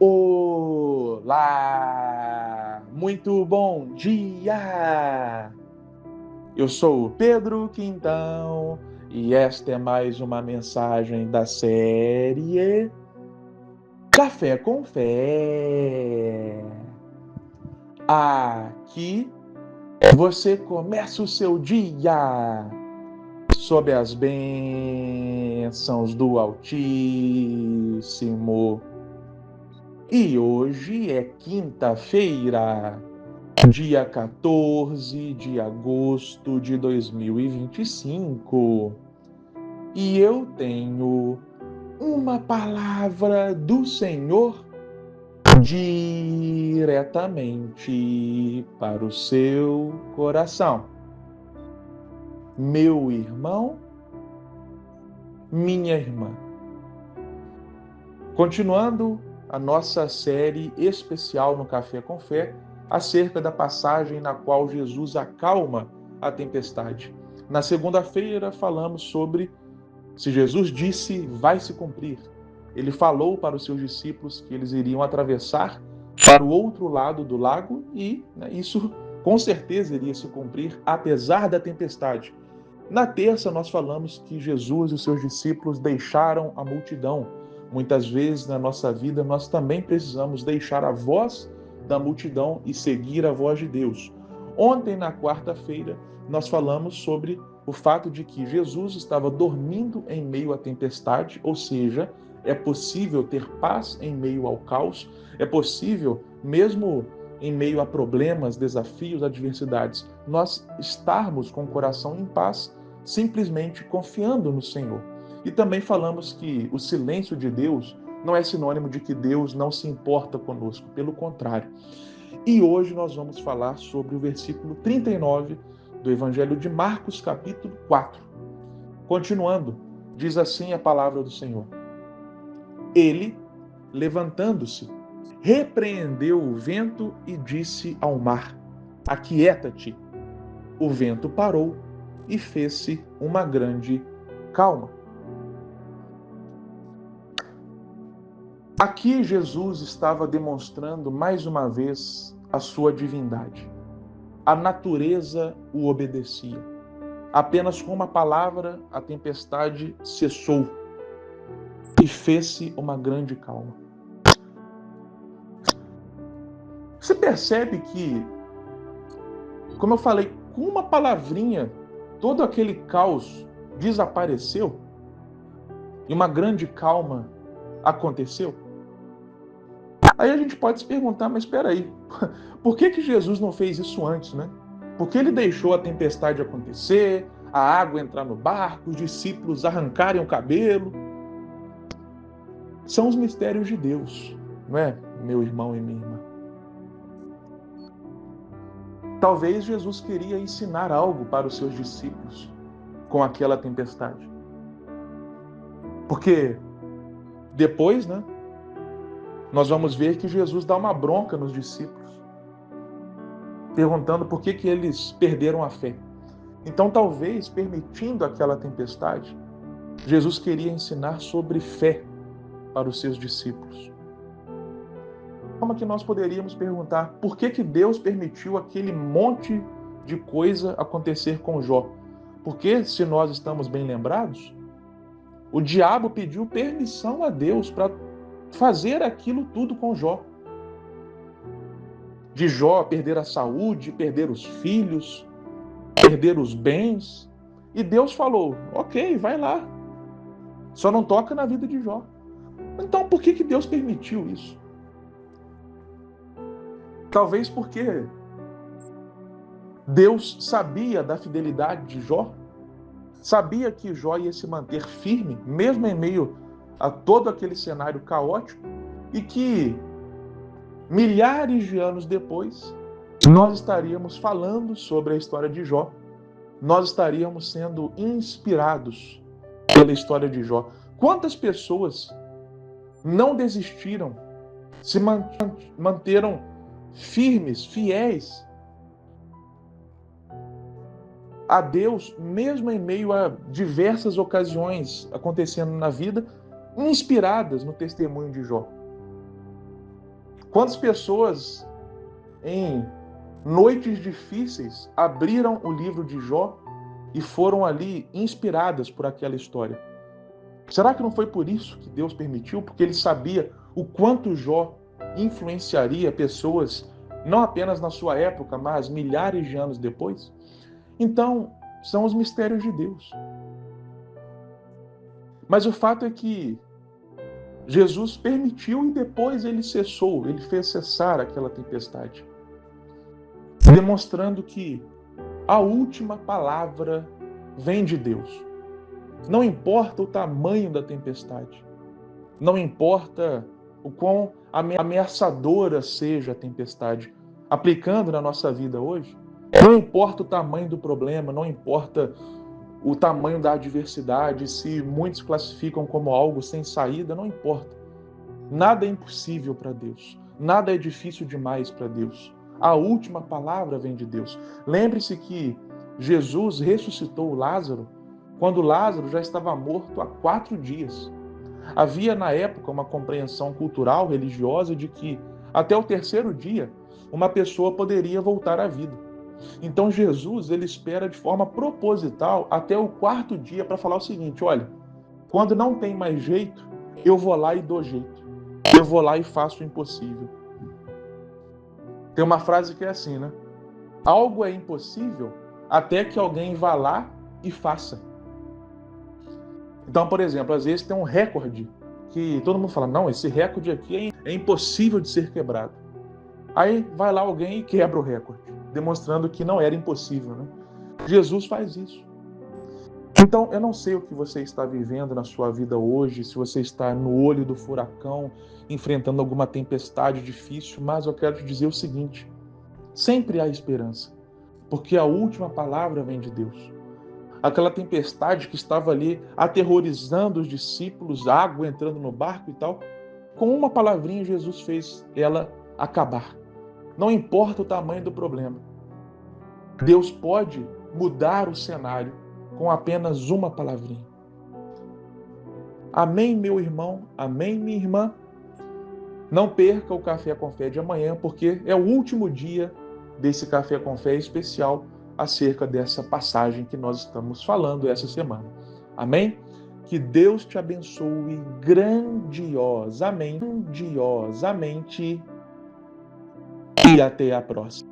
Olá! Muito bom dia! Eu sou o Pedro Quintão e esta é mais uma mensagem da série Café com Fé. Aqui você começa o seu dia sob as bênçãos do Altíssimo. E hoje é quinta-feira, dia 14 de agosto de 2025. E eu tenho uma palavra do Senhor diretamente para o seu coração. Meu irmão, minha irmã. Continuando a nossa série especial no Café com Fé, acerca da passagem na qual Jesus acalma a tempestade. Na segunda-feira falamos sobre se Jesus disse vai se cumprir. Ele falou para os seus discípulos que eles iriam atravessar para o outro lado do lago e isso com certeza iria se cumprir apesar da tempestade. Na terça nós falamos que Jesus e os seus discípulos deixaram a multidão. Muitas vezes na nossa vida nós também precisamos deixar a voz da multidão e seguir a voz de Deus. Ontem, na quarta-feira, nós falamos sobre o fato de que Jesus estava dormindo em meio à tempestade, ou seja, é possível ter paz em meio ao caos, é possível, mesmo em meio a problemas, desafios, adversidades, nós estarmos com o coração em paz, simplesmente confiando no Senhor. E também falamos que o silêncio de Deus não é sinônimo de que Deus não se importa conosco, pelo contrário. E hoje nós vamos falar sobre o versículo 39 do Evangelho de Marcos, capítulo 4. Continuando, diz assim a palavra do Senhor. Ele, levantando-se, repreendeu o vento e disse ao mar: Aquieta-te. O vento parou e fez-se uma grande calma. Aqui Jesus estava demonstrando mais uma vez a sua divindade. A natureza o obedecia. Apenas com uma palavra a tempestade cessou e fez-se uma grande calma. Você percebe que, como eu falei, com uma palavrinha, todo aquele caos desapareceu e uma grande calma aconteceu? Aí a gente pode se perguntar, mas espera aí, por que Jesus não fez isso antes, né? Por que ele deixou a tempestade acontecer, a água entrar no barco, os discípulos arrancarem o cabelo? São os mistérios de Deus, não é, meu irmão e minha irmã? Talvez Jesus queria ensinar algo para os seus discípulos com aquela tempestade. Porque depois, né, nós vamos ver que Jesus dá uma bronca nos discípulos, perguntando por que eles perderam a fé. Então, talvez, permitindo aquela tempestade, Jesus queria ensinar sobre fé para os seus discípulos. Como que nós poderíamos perguntar por que Deus permitiu aquele monte de coisa acontecer com Jó? Porque, se nós estamos bem lembrados, o diabo pediu permissão a Deus para fazer aquilo tudo com Jó. De Jó perder a saúde, perder os filhos, perder os bens. E Deus falou, ok, vai lá. Só não toca na vida de Jó. Então por que Deus permitiu isso? Talvez porque Deus sabia da fidelidade de Jó, sabia que Jó ia se manter firme, mesmo em meio a todo aquele cenário caótico, e que milhares de anos depois, nós estaríamos falando sobre a história de Jó. Nós estaríamos sendo inspirados pela história de Jó. Quantas pessoas não desistiram, se manteram firmes, fiéis a Deus, mesmo em meio a diversas ocasiões acontecendo na vida, inspiradas no testemunho de Jó. Quantas pessoas em noites difíceis abriram o livro de Jó e foram ali inspiradas por aquela história? Será que não foi por isso que Deus permitiu? Porque ele sabia o quanto Jó influenciaria pessoas, não apenas na sua época, mas milhares de anos depois? Então, são os mistérios de Deus. Mas o fato é que Jesus permitiu e depois ele cessou, ele fez cessar aquela tempestade, demonstrando que a última palavra vem de Deus. Não importa o tamanho da tempestade, não importa o quão ameaçadora seja a tempestade, aplicando na nossa vida hoje, não importa o tamanho do problema, não importa o tamanho da adversidade, se muitos classificam como algo sem saída, não importa. Nada é impossível para Deus. Nada é difícil demais para Deus. A última palavra vem de Deus. Lembre-se que Jesus ressuscitou Lázaro quando Lázaro já estava morto há 4 dias. Havia na época uma compreensão cultural, religiosa, de que até o 3º dia uma pessoa poderia voltar à vida. Então Jesus, ele espera de forma proposital até o 4º dia para falar o seguinte: olha, quando não tem mais jeito, eu vou lá e dou jeito. Eu vou lá e faço o impossível. Tem uma frase que é assim, né? Algo é impossível até que alguém vá lá e faça. Então, por exemplo, às vezes tem um recorde que todo mundo fala, não, esse recorde aqui é impossível de ser quebrado. Aí vai lá alguém e quebra o recorde, demonstrando que não era impossível, né? Jesus faz isso. Então, eu não sei o que você está vivendo na sua vida hoje, se você está no olho do furacão, enfrentando alguma tempestade difícil, mas eu quero te dizer o seguinte: sempre há esperança, porque a última palavra vem de Deus. Aquela tempestade que estava ali aterrorizando os discípulos, água entrando no barco e tal, com uma palavrinha Jesus fez ela acabar. Não importa o tamanho do problema, Deus pode mudar o cenário com apenas uma palavrinha. Amém, meu irmão? Amém, minha irmã? Não perca o Café com Fé de amanhã, porque é o último dia desse Café com Fé especial acerca dessa passagem que nós estamos falando essa semana. Amém? Que Deus te abençoe grandiosamente e até a próxima.